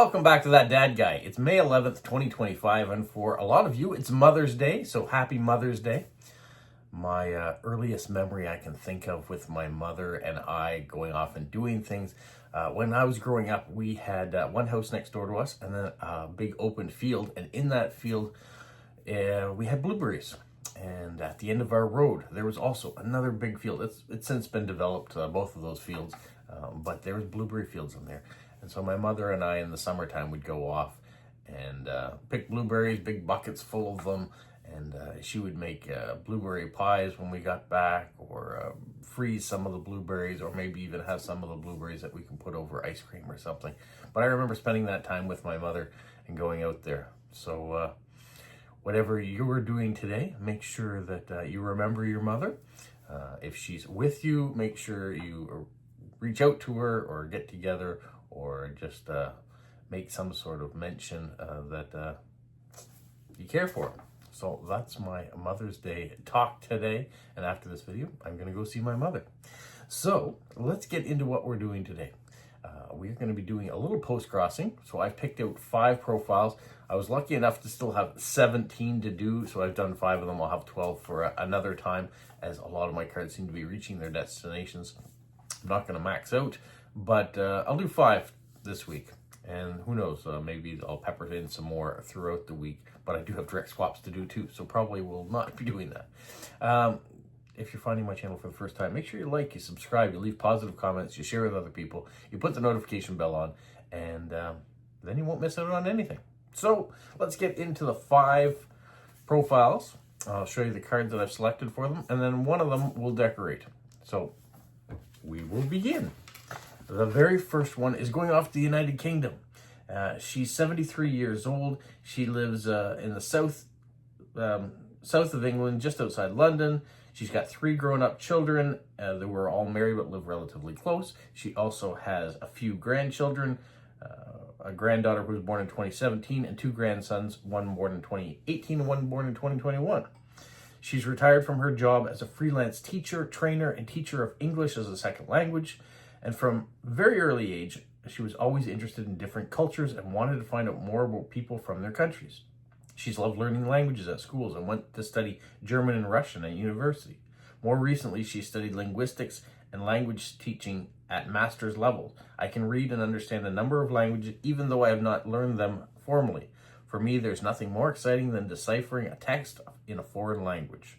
Welcome back to That Dad Guy. It's May 11th, 2025, and for a lot of you, it's Mother's Day, so happy Mother's Day. My earliest memory I can think of with my mother and I going off and doing things. When I was growing up, we had one house next door to us and then a big open field, and in that field, we had blueberries. And at the end of our road, there was also another big field. It's since been developed, both of those fields, but there was blueberry fields in there. And so my mother and I in the summertime would go off and pick blueberries, big buckets full of them, and she would make blueberry pies when we got back, or freeze some of the blueberries, or maybe even have some of the blueberries that we can put over ice cream or something. But I remember spending that time with my mother and going out there. So whatever you're doing today, make sure that you remember your mother. If she's with you, make sure you reach out to her or get together, or just make some sort of mention that you care for her. So that's my Mother's Day talk today. And after this video, I'm going to go see my mother. So let's get into what we're doing today. We're going to be doing a little post-crossing. So I've picked out 5 profiles. I was lucky enough to still have 17 to do, so I've done 5 of them. I'll have 12 for another time, as a lot of my cards seem to be reaching their destinations. I'm not going to max out, but I'll do 5 this week. And who knows, maybe I'll pepper in some more throughout the week. But I do have direct swaps to do too, so probably will not be doing that. If you're finding my channel for the first time, make sure you like, you subscribe, you leave positive comments, you share with other people, you put the notification bell on, and then you won't miss out on anything. So let's get into the 5 profiles. I'll show you the cards that I've selected for them, and then one of them will decorate. So we will begin. The very first one is going off to the United Kingdom. She's 73 years old. She lives in the south of England, just outside London. She's got 3 grown-up children. They were all married but live relatively close. She also has a few grandchildren, a granddaughter who was born in 2017, and 2 grandsons, one born in 2018 and one born in 2021. She's retired from her job as a freelance teacher, trainer, and teacher of English as a second language. And from a very early age, she was always interested in different cultures and wanted to find out more about people from their countries. She's loved learning languages at schools and went to study German and Russian at university. More recently, she studied linguistics and language teaching at master's level. I can read and understand a number of languages, even though I have not learned them formally. For me, there's nothing more exciting than deciphering a text in a foreign language.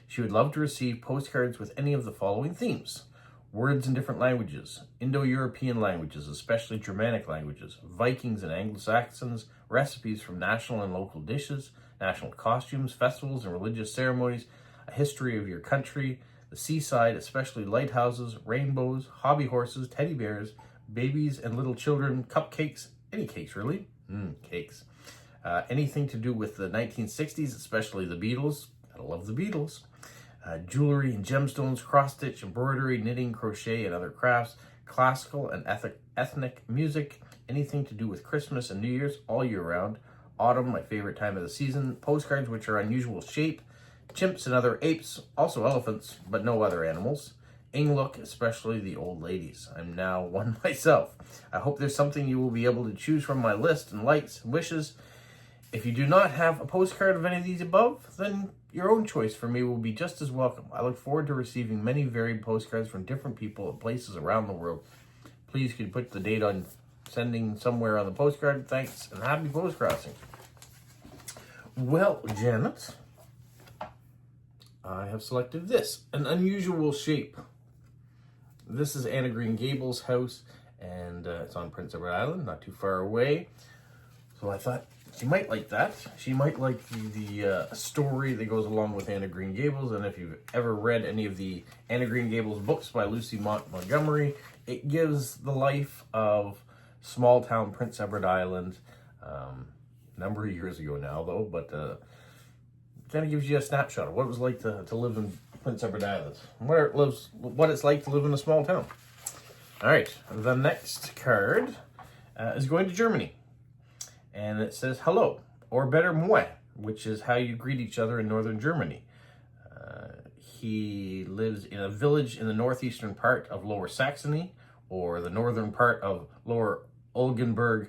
She would love to receive postcards with any of the following themes: words in different languages, Indo-European languages, especially Germanic languages, Vikings and Anglo-Saxons, recipes from national and local dishes, national costumes, festivals and religious ceremonies, a history of your country, the seaside, especially lighthouses, rainbows, hobby horses, teddy bears, babies and little children, cupcakes, any cakes really, cakes. Anything to do with the 1960s, especially the Beatles. I love the Beatles. Jewelry and gemstones, cross-stitch, embroidery, knitting, crochet, and other crafts, classical and ethnic music, anything to do with Christmas and New Year's all year round, autumn, my favorite time of the season, postcards which are unusual shape, chimps and other apes, also elephants, but no other animals, Look, especially the old ladies. I'm now one myself. I hope there's something you will be able to choose from my list and likes and wishes. If you do not have a postcard of any of these above, then your own choice for me will be just as welcome. I look forward to receiving many varied postcards from different people at places around the world. Please, could you put the date on sending somewhere on the postcard? Thanks, and happy postcrossing. Well, Janet, I have selected this, an unusual shape. This is Anna Green Gables' house, and it's on Prince Edward Island, not too far away. So I thought she might like that. She might like the story that goes along with Anna Green Gables. And if you've ever read any of the Anna Green Gables books by Lucy Montgomery, it gives the life of small town Prince Edward Island, a number of years ago now though, but kind of gives you a snapshot of what it was like to live in Prince Edward Island, what it's like to live in a small town. All right, the next card is going to Germany. And it says hello, or better moi, which is how you greet each other in northern Germany. He lives in a village in the northeastern part of Lower Saxony, or the northern part of Lower Oldenburg,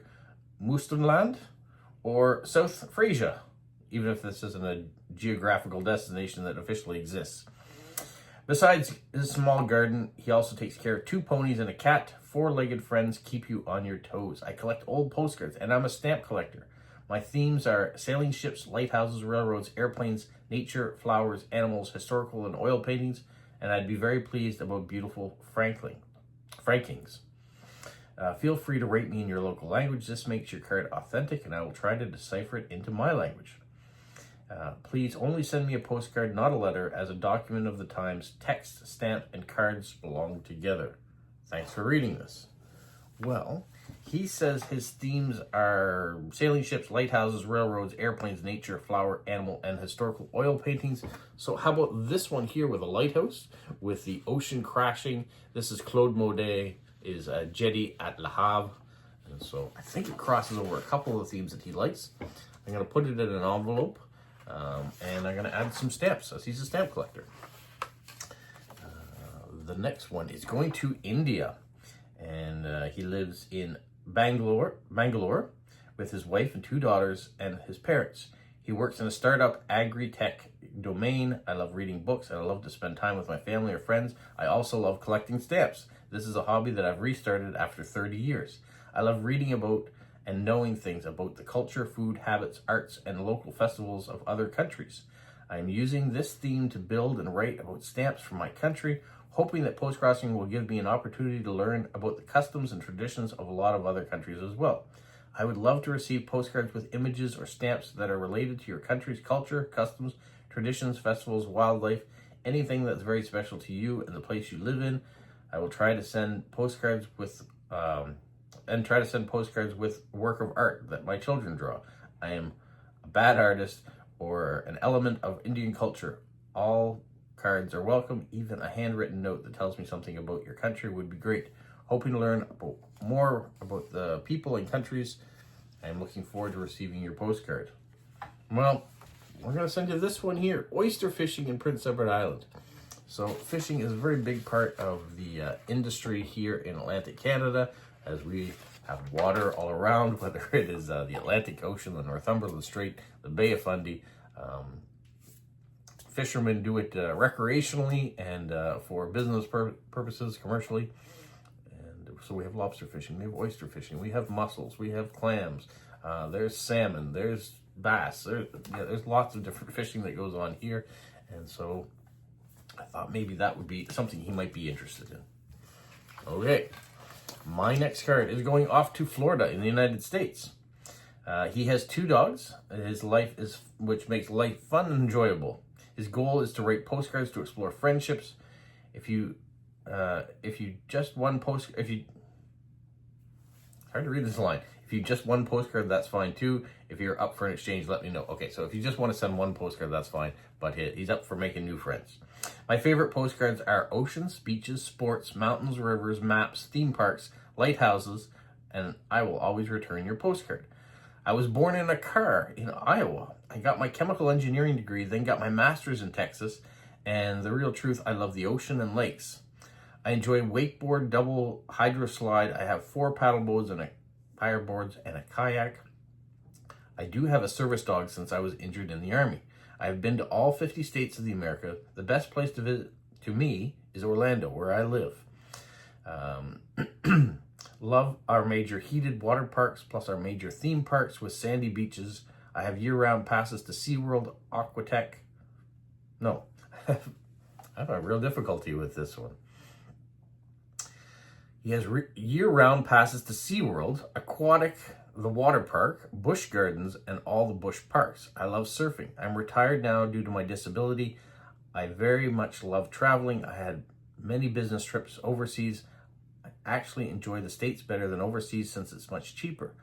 Moncton or South Frisia, even if this isn't a geographical destination that officially exists. Besides his small garden, he also takes care of 2 ponies and a cat. 4-legged friends keep you on your toes. I collect old postcards, and I'm a stamp collector. My themes are sailing ships, lighthouses, railroads, airplanes, nature, flowers, animals, historical, and oil paintings, and I'd be very pleased about beautiful frankings. Feel free to rate me in your local language. This makes your card authentic, and I will try to decipher it into my language. Please only send me a postcard, not a letter, as a document of the times. Text, stamp, and cards belong together. Thanks for reading this. Well, he says his themes are sailing ships, lighthouses, railroads, airplanes, nature, flower, animal, and historical oil paintings. So how about this one here with a lighthouse, with the ocean crashing? This is Claude Monet, is Jetty at Le Havre. And so I think it crosses over a couple of themes that he likes. I'm going to put it in an envelope. And I'm going to add some stamps, as he's a stamp collector. The next one is going to India. And he lives in Bangalore with his wife and 2 daughters and his parents. He works in a startup agri-tech domain. I love reading books, and I love to spend time with my family or friends. I also love collecting stamps. This is a hobby that I've restarted after 30 years. I love reading about and knowing things about the culture, food, habits, arts, and local festivals of other countries. I am using this theme to build and write about stamps from my country, hoping that Postcrossing will give me an opportunity to learn about the customs and traditions of a lot of other countries as well. I would love to receive postcards with images or stamps that are related to your country's culture, customs, traditions, festivals, wildlife, anything that's very special to you and the place you live in. I will try to send postcards with work of art that my children draw. I am a bad artist or an element of Indian culture. All cards are welcome. Even a handwritten note that tells me something about your country would be great. Hoping to learn more about the people and countries. I'm looking forward to receiving your postcard. Well, we're going to send you this one here. Oyster fishing in Prince Edward Island. So fishing is a very big part of the industry here in Atlantic Canada, as we have water all around, whether it is the Atlantic Ocean, the Northumberland Strait, the Bay of Fundy. Fishermen do it recreationally and for business purposes, commercially. And so we have lobster fishing, we have oyster fishing, we have mussels, we have clams, there's salmon, there's bass, there's lots of different fishing that goes on here. And so I thought maybe that would be something he might be interested in. Okay, my next card is going off to Florida in the United States. He has 2 dogs. Which makes life fun and enjoyable. His goal is to write postcards to explore friendships. Hard to read this line. If you just one postcard, that's fine too. If you're up for an exchange, let me know. Okay, so if you just want to send one postcard, that's fine. But he's up for making new friends. My favorite postcards are oceans, beaches, sports, mountains, rivers, maps, theme parks, lighthouses, and I will always return your postcard. I was born in a car in Iowa. I got my chemical engineering degree, then got my master's in Texas. And the real truth, I love the ocean and lakes. I enjoy wakeboard, double hydro slide. I have 4 paddle boards and a kayak. I do have a service dog since I was injured in the Army. I have been to all 50 states of the America. The best place to visit to me is Orlando, where I live. Love our major heated water parks, plus our major theme parks with sandy beaches. I have year-round passes to SeaWorld, Aquatech. No, I have a real difficulty with this one. He has year-round passes to SeaWorld, Aquatic, the water park, Busch Gardens, and all the bush parks. I love surfing. I'm retired now due to my disability. I very much love traveling. I had many business trips overseas. I actually enjoy the States better than overseas since it's much cheaper.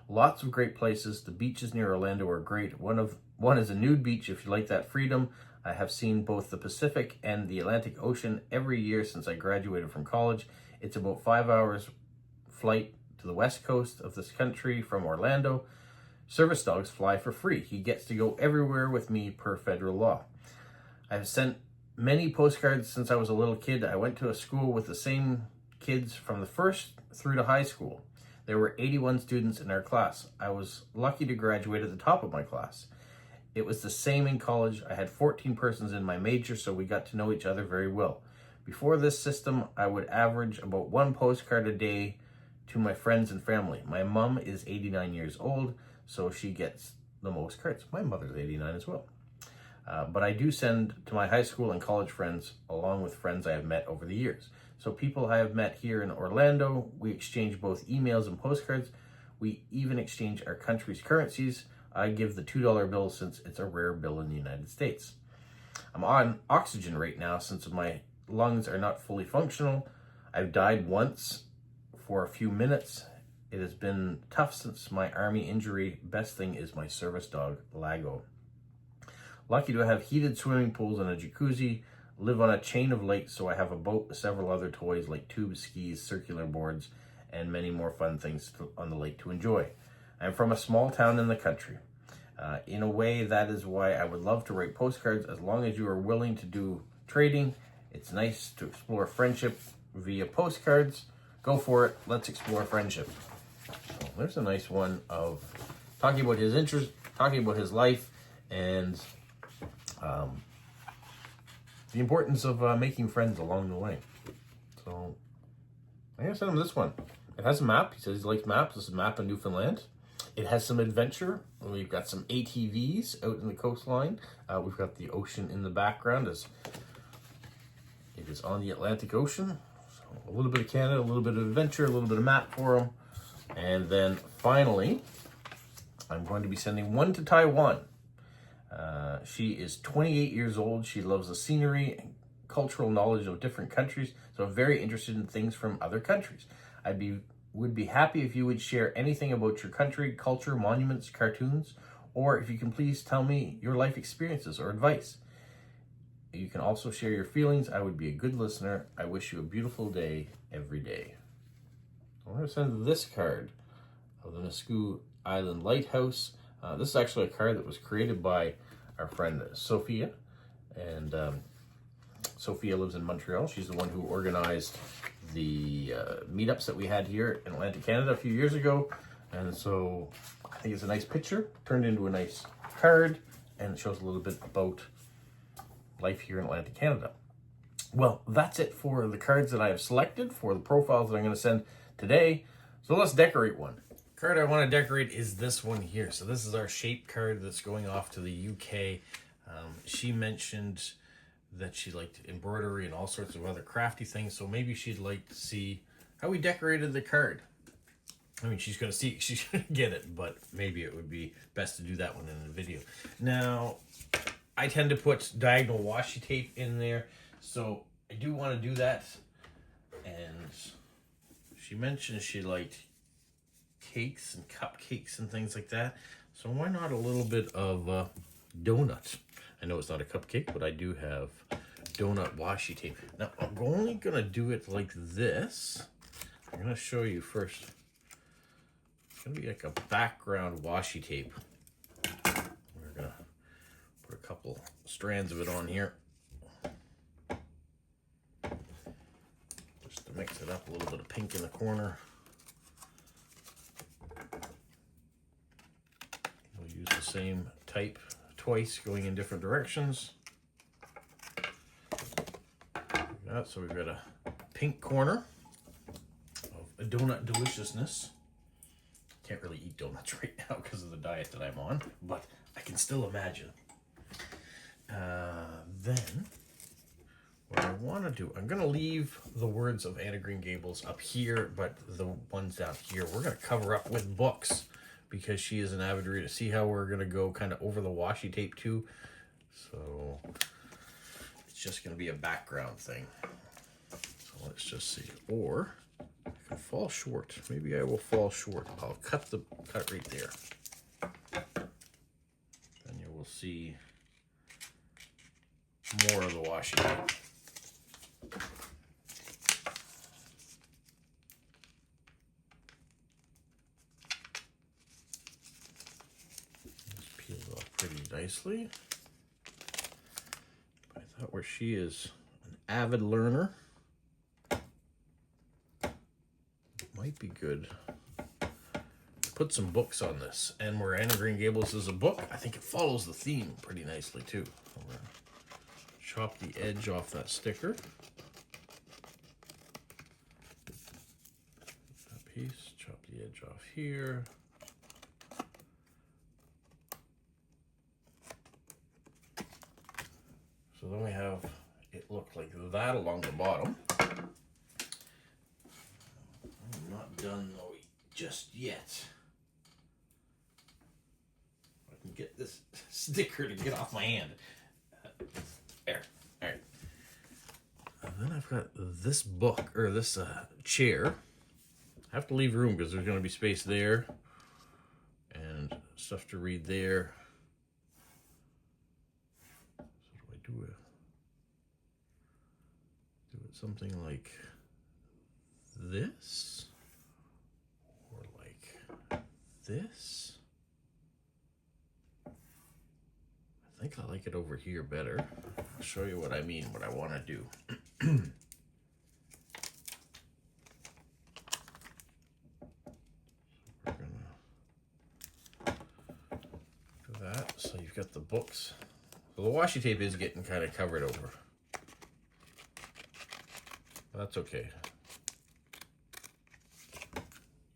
Lots of great places. The beaches near Orlando are great. One is a nude beach if you like that freedom. I have seen both the Pacific and the Atlantic Ocean every year since I graduated from college. It's about 5 hours flight to the west coast of this country from Orlando. Service dogs fly for free. He gets to go everywhere with me per federal law. I've sent many postcards since I was a little kid. I went to a school with the same kids from the first through to high school. There were 81 students in our class. I was lucky to graduate at the top of my class. It was the same in college. I had 14 persons in my major, so we got to know each other very well. Before this system, I would average about 1 postcard a day to my friends and family. My mom is 89 years old, so she gets the most cards. My mother's 89 as well. But I do send to my high school and college friends, along with friends I have met over the years. So people I have met here in Orlando, we exchange both emails and postcards. We even exchange our country's currencies. I give the $2 bill since it's a rare bill in the United States. I'm on oxygen right now since my lungs are not fully functional. I've died once for a few minutes. It has been tough since my army injury. Best thing is my service dog, Lago. Lucky to have heated swimming pools and a jacuzzi. Live on a chain of lakes, so I have a boat with several other toys like tube skis, circular boards, and many more fun things on the lake to enjoy. I'm from a small town in the country. In a way, that is why I would love to write postcards as long as you are willing to do trading. It's nice to explore friendship via postcards. Go for it. Let's explore friendship. So there's a nice one of talking about his interest, talking about his life, and the importance of making friends along the way. So I'm going to send him this one. It has a map. He says he likes maps. This is a map of Newfoundland. It has some adventure. We've got some ATVs out in the coastline. We've got the ocean in the background as it is on the Atlantic Ocean. So a little bit of Canada, a little bit of adventure, a little bit of map for him. And then finally, I'm going to be sending one to Taiwan. She is 28 years old. She loves the scenery and cultural knowledge of different countries. So I'm very interested in things from other countries. Would be happy if you would share anything about your country, culture, monuments, cartoons, or if you can please tell me your life experiences or advice. You can also share your feelings. I would be a good listener. I wish you a beautiful day every day. I'm going to send this card of the Nisku Island Lighthouse. This is actually a card that was created by our friend Sophia, and Sophia lives in Montreal. She's the one who organized the meetups that we had here in Atlantic Canada a few years ago, and so I think it's a nice picture turned into a nice card, and it shows a little bit about life here in Atlantic Canada. Well, that's it for the cards that I have selected for the profiles that I'm going to send today. So let's decorate one. The card I want to decorate is this one here. So this is our shape card that's going off to the UK. She mentioned that she liked embroidery and all sorts of other crafty things, so maybe she'd like to see how we decorated the card. I mean, she's going to see, she's going to get it, but maybe it would be best to do that one in the video. Now, I tend to put diagonal washi tape in there, so I do want to do that. And she mentioned she liked cakes and cupcakes and things like that, so why not a little bit of donut? I know it's not a cupcake, but I do have donut washi tape. Now, I'm only going to do it like this. I'm going to show you first. It's going to be like a background washi tape. We're going to put a couple strands of it on here. Just to mix it up, a little bit of pink in the corner. We'll use the same type twice, going in different directions. So we've got a pink corner of a donut deliciousness. Can't really eat donuts right now because of the diet that I'm on, but I can still imagine. Then what I want to do, I'm going to leave the words of Anne of Green Gables up here, but the ones down here we're going to cover up with books, because she is an avid reader. See how we're going to go kind of over the washi tape too? So it's just going to be a background thing. So let's just see. Or I can fall short. Maybe I will fall short. I'll cut right there. And you will see more of the washi tape. Pretty nicely. I thought where she is an avid learner, it might be good put some books on this. And where Anne of Green Gables is a book, I think it follows the theme pretty nicely too. I'm gonna chop the edge off that sticker. That piece, chop the edge off here. So then we have it looked like that along the bottom. I'm not done though just yet. I can get this sticker to get off my hand. There. All right. And then I've got this book, or this chair. I have to leave room because there's going to be space there and stuff to read there. So do I do it something like this, or like this? I think I like it over here better. I'll show you what I mean, what I want to do. We're gonna do that. So you've got the books. So the washi tape is getting kind of covered over. That's okay.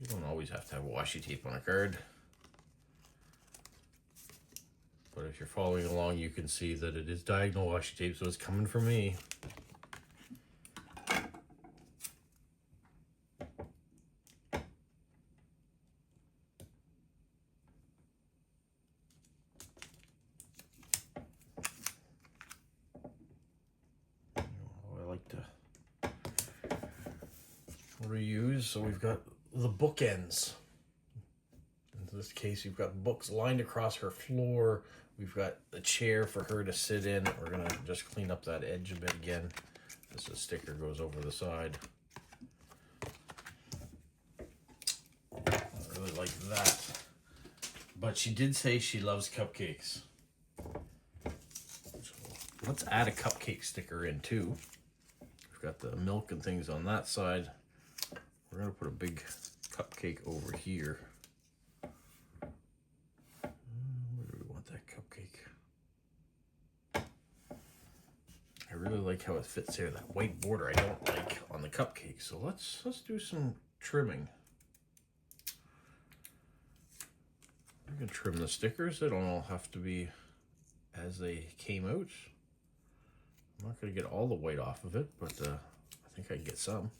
You don't always have to have washi tape on a card. But if you're following along, you can see that it is diagonal washi tape, so it's coming from me. I like to reuse, so we've got the bookends. In this case, you've got books lined across her floor. We've got a chair for her to sit in. We're gonna just clean up that edge a bit again. This sticker goes over the side. I really like that. But she did say she loves cupcakes. So let's add a cupcake sticker in too. We've got the milk and things on that side. We're gonna put a big cupcake over here. I really like how it fits here. That white border I don't like on the cupcake. So let's do some trimming. I'm gonna trim the stickers. They don't all have to be as they came out. I'm not gonna get all the white off of it, but I think I can get some.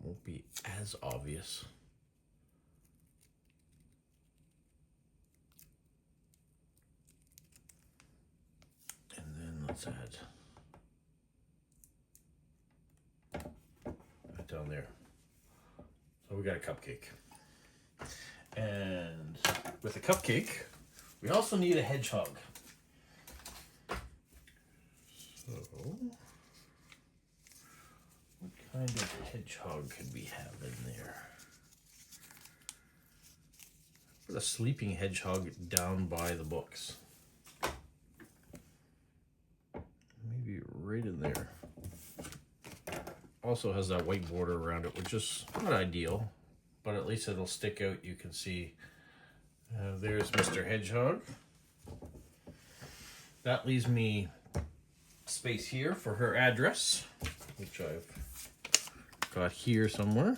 Won't be as obvious. And then let's add that down there. So we got a cupcake. And with a cupcake, we also need a hedgehog. So what kind of hedgehog could we have in there? Put a sleeping hedgehog down by the books. Maybe right in there. Also has that white border around it, which is not ideal, but at least it'll stick out. You can see there's Mr. Hedgehog. That leaves me space here for her address, which I've got here somewhere.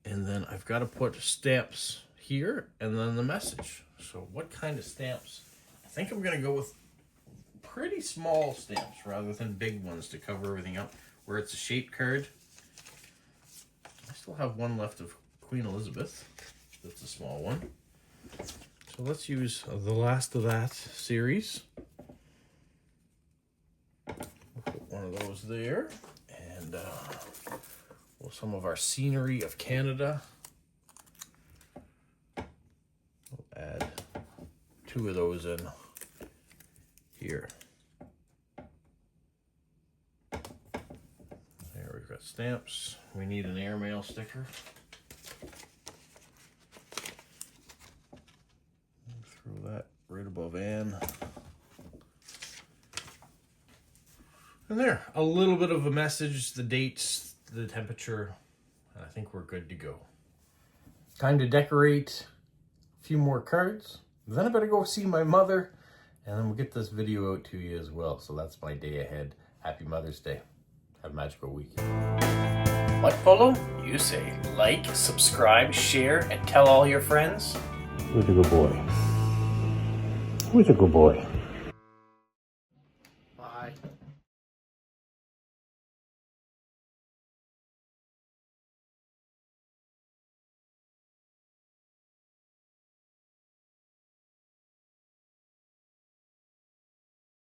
And then I've got to put stamps here and then the message. So what kind of stamps? I think I'm going to go with pretty small stamps rather than big ones to cover everything up. Where it's a shaped card. I still have one left of Queen Elizabeth. That's a small one. So let's use the last of that series. We'll put one of those there. And well, some of our scenery of Canada. We'll add 2 of those in here. There, we've got stamps. We need an airmail sticker. above Anne. And there, a little bit of a message, the dates, the temperature, and I think we're good to go. Time to decorate a few more cards. Then I better go see my mother, and then we'll get this video out to you as well. So that's my day ahead. Happy Mother's Day. Have a magical week. What, Polo? You say like, subscribe, share, and tell all your friends? Who's a good boy? Who's a good boy?